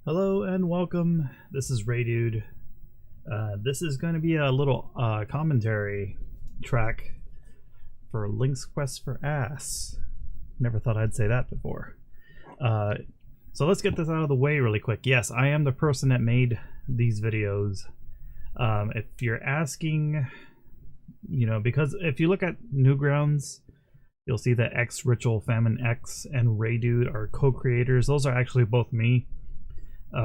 Hello and welcome. This is Ray Dude. This is going to be a little commentary track for Link's Quest for Ass. Never thought I'd say that before. So let's get this out of the way really quick. Yes, I am the person that made these videos. If you're asking, because if you look at Newgrounds, you'll see that X Ritual Famine X and Ray Dude are co-creators. Those are actually both me.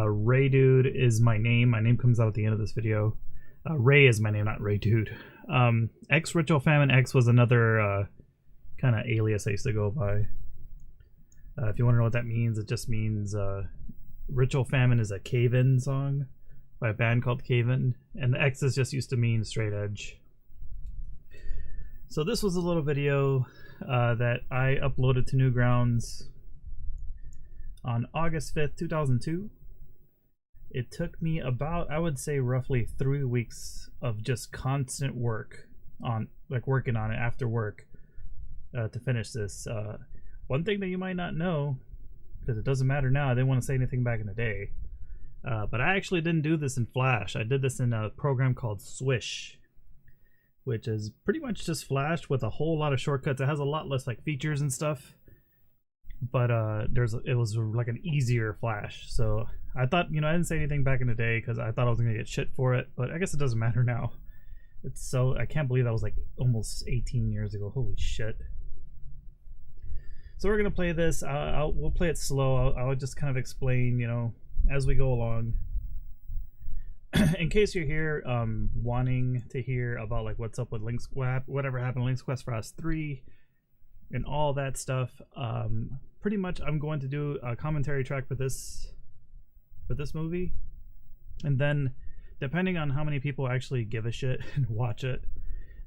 Ray Dude is my name. My name comes out at the end of this video. Ray is my name, not Ray Dude. X Ritual Famine X was another kind of alias I used to go by. If you want to know what that means, it just means Ritual Famine is a Cave-In song by a band called Cave-In, and the X is just used to mean straight edge. So this was a little video that I uploaded to Newgrounds on August 5th, 2002. It took me about, I would say, roughly 3 weeks of just constant work on, working on it after work to finish this. One thing that you might not know, because it doesn't matter now, I didn't want to say anything back in the day, but I actually didn't do this in Flash. I did this in a program called Swish, which is pretty much just Flash with a whole lot of shortcuts. It has a lot less features and stuff, but it was like an easier Flash. So I thought, I didn't say anything back in the day because I thought I was gonna get shit for it, but I guess it doesn't matter now. I can't believe that was almost 18 years ago. Holy shit. So we're gonna play this. We'll play it slow. I'll just kind of explain, as we go along. In case you're here wanting to hear about what's up with whatever happened to Link's Quest for Ass 3 and all that stuff, pretty much I'm going to do a commentary track for this movie, and then depending on how many people actually give a shit and watch it,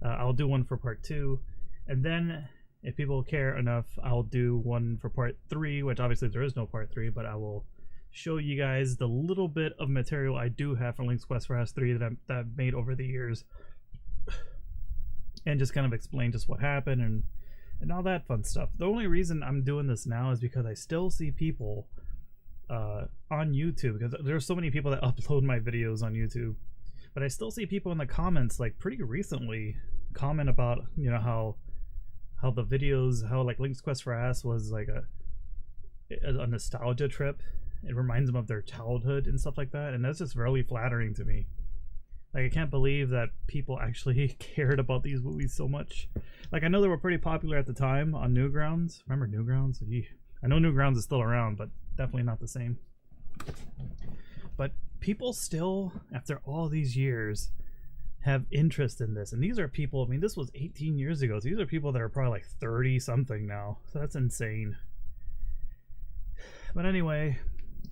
I'll do one for part 2, and then if people care enough, I'll do one for part 3, which obviously there is no part 3, but I will show you guys the little bit of material I do have for Link's Quest for Ass 3 that I've made over the years, and just kind of explain just what happened and all that fun stuff. The only reason I'm doing this now is because I still see people on YouTube, because there's so many people that upload my videos on YouTube, but I still see people in the comments pretty recently comment about how the videos, how Link's Quest for Ass was a nostalgia trip. It reminds them of their childhood and stuff like that, and that's just really flattering to me. I can't believe that people actually cared about these movies so much. I know they were pretty popular at the time on Newgrounds. Remember Newgrounds? I know Newgrounds is still around, but definitely not the same. But people still, after all these years, have interest in this. And these are people, this was 18 years ago. So these are people that are probably 30 something now. So that's insane. But anyway,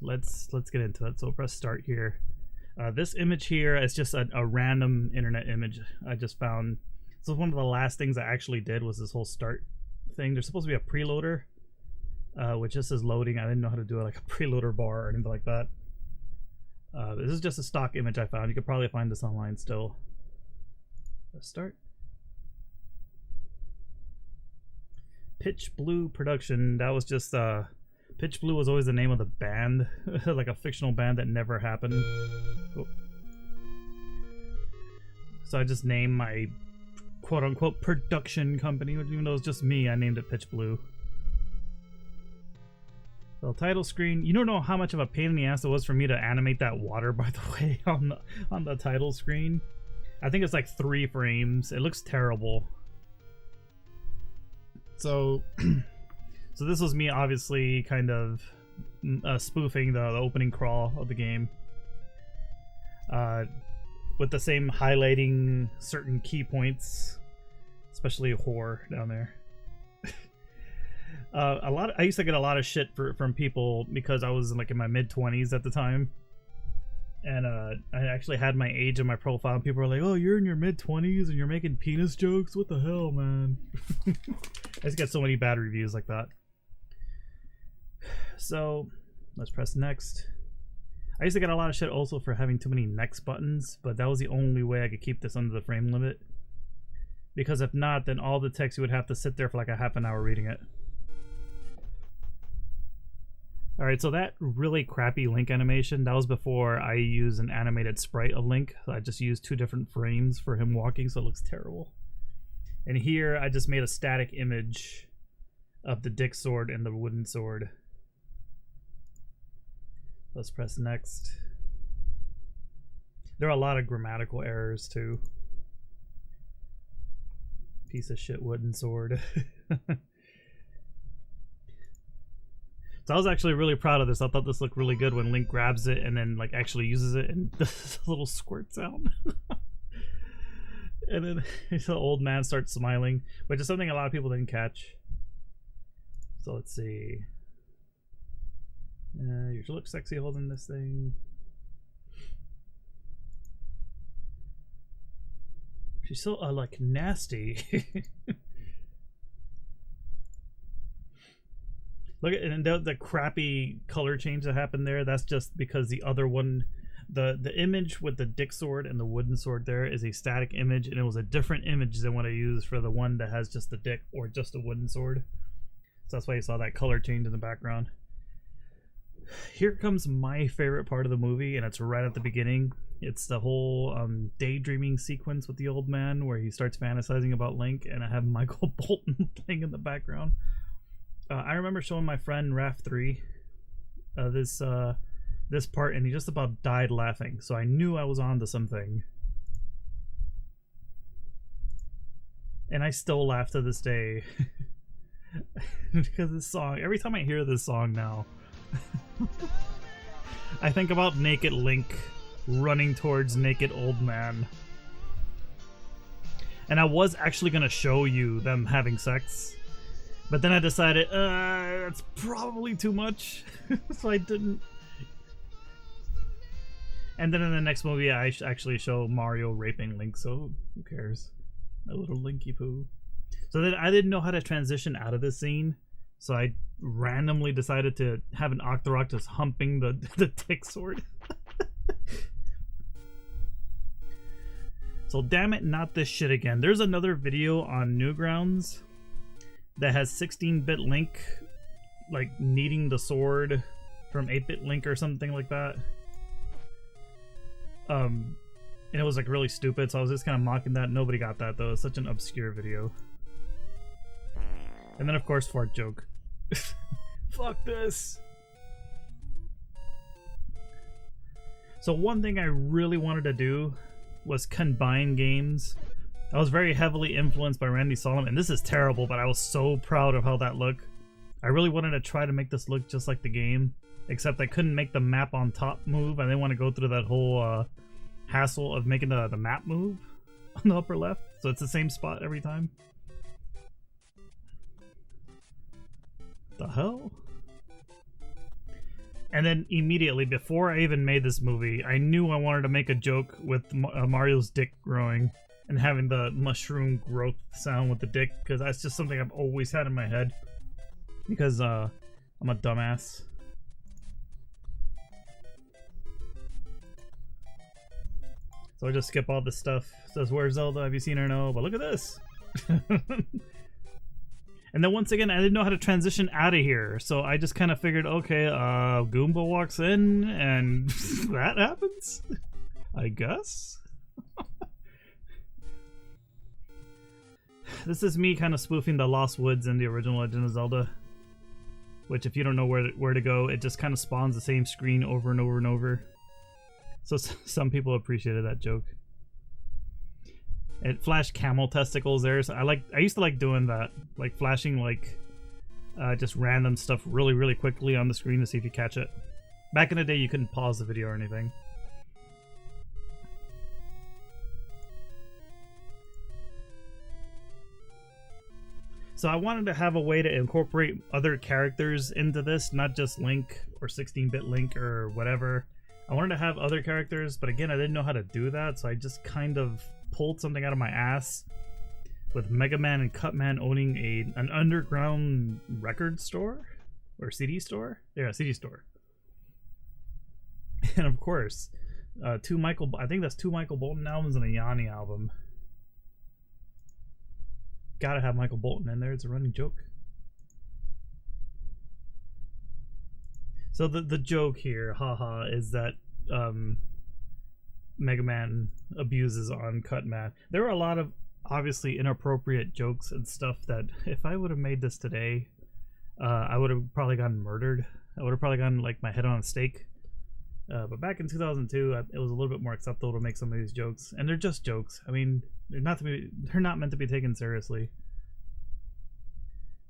let's get into it. So we'll press start here. This image here is just a random internet image I just found. So one of the last things I actually did was this whole start thing. There's supposed to be a preloader, which just is loading. I didn't know how to do it, a preloader bar or anything like that. This is just a stock image I found. You could probably find this online still. Let's start. Pitch Blue Production. That was just Pitch Blue was always the name of the band, a fictional band that never happened. Oh. So I just named my quote-unquote production company, even though it's just me, I named it Pitch Blue. So title screen. You don't know how much of a pain in the ass it was for me to animate that water, by the way, on the title screen. I think it's 3 frames. It looks terrible. So so this was me obviously kind of spoofing the opening crawl of the game, with the same highlighting certain key points, especially whore down there. I used to get a lot of shit from people because I was in my mid-20s at the time, and I actually had my age in my profile, and people were like, "Oh, you're in your mid-20s and you're making penis jokes? What the hell, man?" I just get so many bad reviews like that. So let's press next. I used to get a lot of shit also for having too many next buttons, but that was the only way I could keep this under the frame limit, because if not, then all the text you would have to sit there for a half an hour reading it. Alright, so that really crappy Link animation, that was before I used an animated sprite of Link. I just used 2 different frames for him walking, so it looks terrible. And here, I just made a static image of the dick sword and the wooden sword. Let's press next. There are a lot of grammatical errors, too. Piece of shit wooden sword. So I was actually really proud of this. I thought this looked really good when Link grabs it and then like actually uses it and does a little squirt sound. And then the old man starts smiling, which is something a lot of people didn't catch. So let's see. You should look sexy holding this thing. She's so like nasty. Look at and the crappy color change that happened there. That's just because the other one, the image with the dick sword and the wooden sword there is a static image, and it was a different image than what I used for the one that has just the dick or just a wooden sword. So that's why you saw that color change in the background. Here comes my favorite part of the movie, and it's right at the beginning. It's the whole daydreaming sequence with the old man where he starts fantasizing about Link, and I have Michael Bolton playing in the background. I remember showing my friend Raf3 this part, and he just about died laughing, so I knew I was onto something. And I still laugh to this day. Because this song, every time I hear this song now, I think about naked Link running towards naked old man. And I was actually going to show you them having sex, but then I decided, that's probably too much, so I didn't. And then in the next movie, I actually show Mario raping Link, so who cares? A little Linky Poo. So then I didn't know how to transition out of this scene, so I randomly decided to have an Octorok just humping the dick sword. So damn it, not this shit again. There's another video on Newgrounds that has 16-bit Link like needing the sword from 8-bit Link or something like that. And it was like really stupid, so I was just kind of mocking that. Nobody got that though. It's such an obscure video. And then of course fart joke. Fuck this. So one thing I really wanted to do was combine games. I was very heavily influenced by Randy Solomon, and this is terrible, but I was so proud of how that looked. I really wanted to try to make this look just like the game, except I couldn't make the map on top move. I didn't want to go through that whole hassle of making the map move on the upper left, so it's the same spot every time. The hell? And then immediately, before I even made this movie, I knew I wanted to make a joke with Mario's dick growing and having the mushroom growth sound with the dick, because that's just something I've always had in my head, because I'm a dumbass. So I just skip all this stuff. It says, where's Zelda? Have you seen her? No, but look at this. And then once again, I didn't know how to transition out of here, so I just kind of figured, okay, Goomba walks in, and that happens? I guess? This is me kind of spoofing the Lost Woods in the original Legend of Zelda, which if you don't know where to go, it just kind of spawns the same screen over and over and over. So some people appreciated that joke. It flashed camel testicles there, so I used to like doing that, like flashing like just random stuff really quickly on the screen to see if you catch it. Back in the day, you couldn't pause the video or anything. So I wanted to have a way to incorporate other characters into this, not just Link or 16-bit Link or whatever. I wanted to have other characters, but again, I didn't know how to do that, so I just kind of pulled something out of my ass with Mega Man and Cutman owning an underground record store or CD store. Yeah, CD store. And of course, I think that's 2 Michael Bolton albums and a Yanni album. Gotta have Michael Bolton in there. It's a running joke. So the joke here, haha, is that Mega Man abuses Uncut Man. There were a lot of obviously inappropriate jokes and stuff that if I would have made this today, I would have probably gotten murdered. I would have probably gotten like my head on a stake. But back in 2002, it was a little bit more acceptable to make some of these jokes, and they're just jokes. I mean, they're not meant to be taken seriously.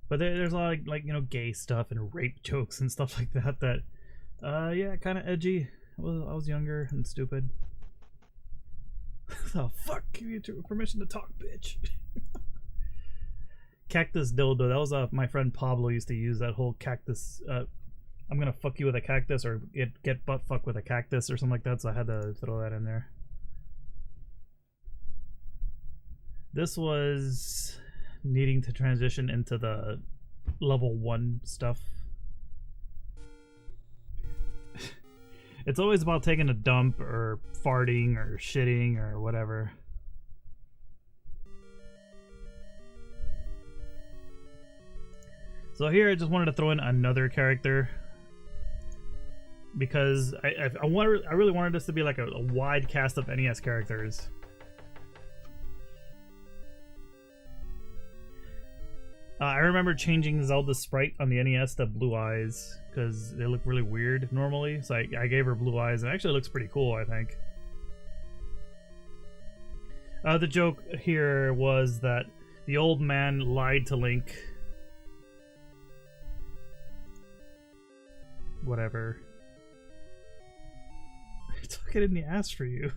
But there's a lot of like you know gay stuff and rape jokes and stuff like that. That yeah, kind of edgy. I was younger and stupid. Oh fuck! Give you permission to talk, bitch. Cactus dildo. That was my friend Pablo used to use that whole cactus. I'm gonna fuck you with a cactus, or get butt fuck with a cactus, or something like that. So I had to throw that in there. This was needing to transition into the level 1 stuff. It's always about taking a dump or farting or shitting or whatever. So here I just wanted to throw in another character because I really wanted this to be like a wide cast of NES characters. I remember changing Zelda's sprite on the NES to blue eyes because they look really weird normally. So I gave her blue eyes, and it actually looks pretty cool, I think. The joke here was that the old man lied to Link. Whatever. I took it in the ass for you.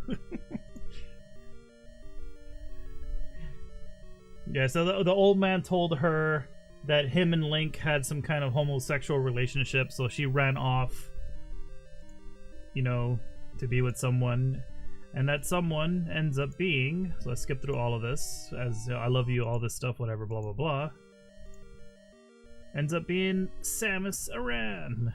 Yeah, so the old man told her that him and Link had some kind of homosexual relationship, so she ran off, you know, to be with someone. And that someone ends up being, so let's skip through all of this, as I love you, all this stuff, whatever, blah, blah, blah. Ends up being Samus Aran.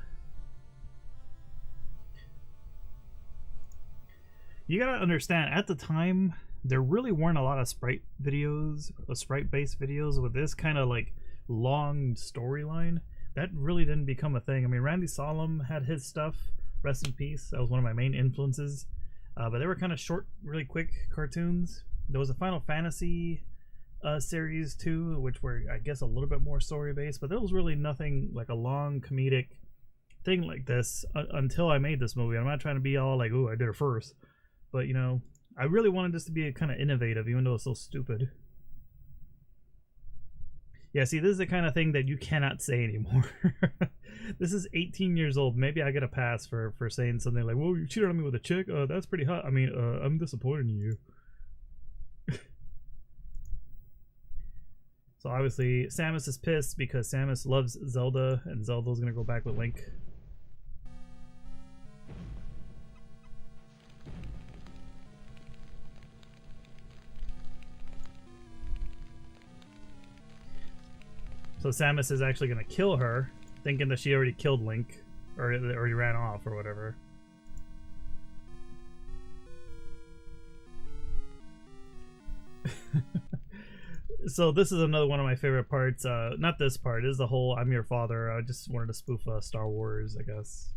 You gotta understand, at the time, there really weren't a lot of sprite videos, sprite-based videos with this kind of like long storyline. That really didn't become a thing. I mean, Randy Solomon had his stuff, rest in peace. That was one of my main influences. But they were kind of short, really quick cartoons. There was a Final Fantasy series too, which were, I guess, a little bit more story-based. But there was really nothing like a long comedic thing like this until I made this movie. I'm not trying to be all like, "Ooh, I did it first," but you know, I really wanted this to be kind of innovative, even though it's so stupid. Yeah, see, this is the kind of thing that you cannot say anymore. This is 18 years old. Maybe I get a pass for saying something like, "Well, you cheated on me with a chick? That's pretty hot. I mean, I'm disappointed in you." So obviously, Samus is pissed because Samus loves Zelda, and Zelda's gonna go back with Link. So Samus is actually going to kill her, thinking that she already killed Link, or he ran off, or whatever. So this is another one of my favorite parts. Not this part, this is the whole "I'm your father." I just wanted to spoof Star Wars, I guess.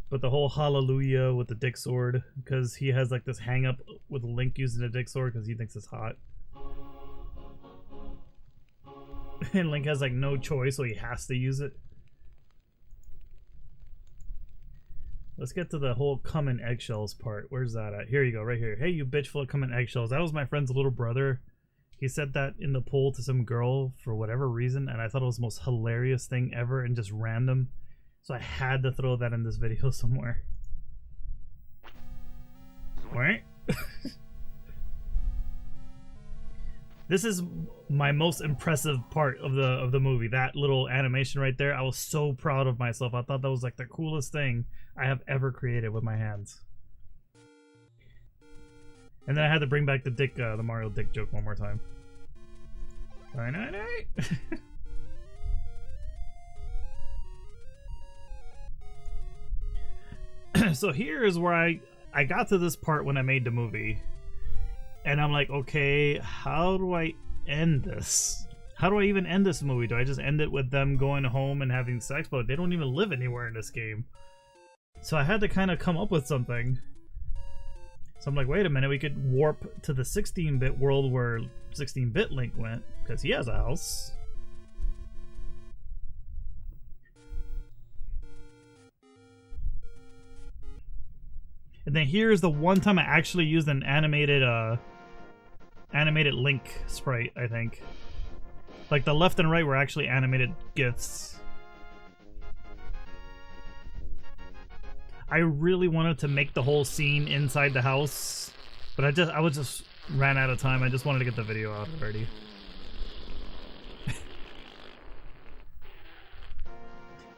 But the whole "Hallelujah" with the dick sword, because he has like this hang up with Link using the dick sword because he thinks it's hot. And Link has like no choice, so he has to use it. Let's get to the whole "come in eggshells" part. Where's that at? Here you go, right here. "Hey, you bitch full of come in eggshells." That was my friend's little brother. He said that in the pool to some girl for whatever reason, and I thought it was the most hilarious thing ever and just random. So I had to throw that in this video somewhere. Right? This is my most impressive part of the movie. That little animation right there. I was so proud of myself. I thought that was like the coolest thing I have ever created with my hands. And then I had to bring back the Mario dick joke one more time. So here is where I got to this part when I made the movie. And I'm like, okay, how do I end this? How do I even end this movie? Do I just end it with them going home and having sex? But they don't even live anywhere in this game. So I had to kind of come up with something. So I'm like, wait a minute, we could warp to the 16-bit world where 16-bit Link went, because he has a house. And then here's the one time I actually used an animated Link sprite, I think. Like the left and right were actually animated GIFs. I really wanted to make the whole scene inside the house, but I just ran out of time. I just wanted to get the video out already.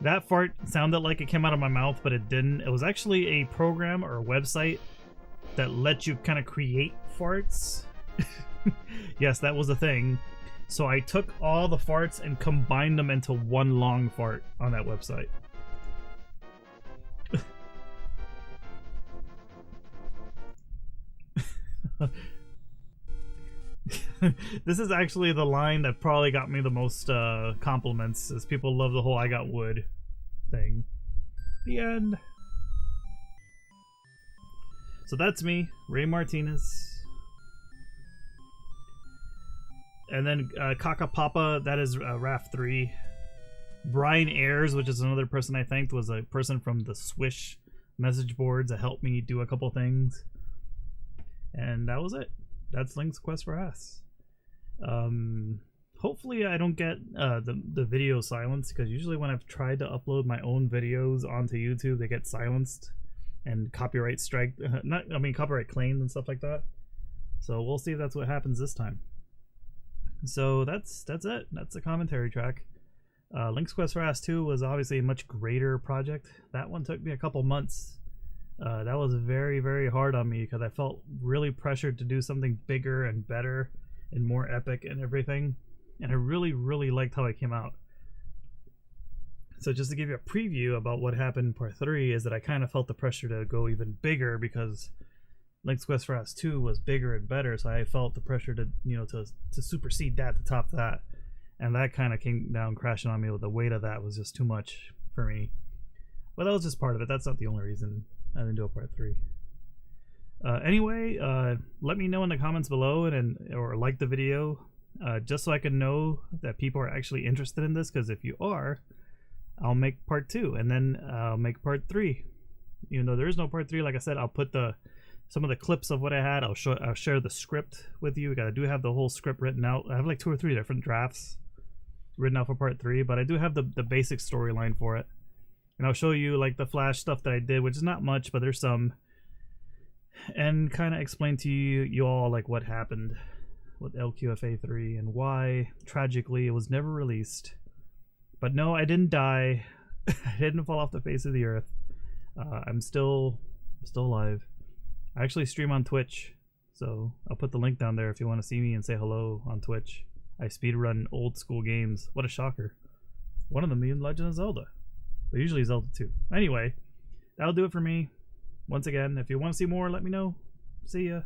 That fart sounded like it came out of my mouth, but it didn't. It was actually a program or a website that let you kind of create farts. Yes, that was a thing. So I took all the farts and combined them into one long fart on that website. This is actually the line that probably got me the most compliments, as people love the whole "I got wood" thing. The end. So that's me, Ray Martinez. And then Kaka Papa, that is RAF 3. Brian Ayers, which is another person I thanked, was a person from the Swish message boards that helped me do a couple things. And that was it. That's Link's Quest for Ass. Hopefully I don't get the video silenced, because usually when I've tried to upload my own videos onto YouTube, they get silenced and copyright copyright claimed and stuff like that. So we'll see if that's what happens this time. So that's it. That's the commentary track. Link's Quest for Ass 2 was obviously a much greater project. That one took me a couple months. That was very, very hard on me, because I felt really pressured to do something bigger and better and more epic and everything. And I really, really liked how it came out. So just to give you a preview about what happened in part 3 is that I kind of felt the pressure to go even bigger, because Link's Quest for Ass 2 was bigger and better, so I felt the pressure to, to supersede that, to top that. And that kind of came down crashing on me. With the weight of that was just too much for me. But that was just part of it. That's not the only reason I didn't do a part 3. Anyway, let me know in the comments below or like the video, just so I can know that people are actually interested in this, because if you are, I'll make part 2, and then I'll make part 3. Even though there is no part 3, like I said, I'll put some of the clips of what I had. I'll share the script with you. I do have the whole script written out. I have like 2 or 3 different drafts written out for part 3, but I do have the basic storyline for it. And I'll show you like the Flash stuff that I did, which is not much, but there's some. And kind of explain to you all like what happened with LQFA 3 and why, tragically, it was never released. But no, I didn't die. I didn't fall off the face of the earth. I'm still alive. I actually stream on Twitch, so I'll put the link down there if you want to see me and say hello on Twitch. I speedrun old school games. What a shocker. One of them being Legend of Zelda. But usually Zelda 2. Anyway, that'll do it for me. Once again, if you want to see more, let me know. See ya.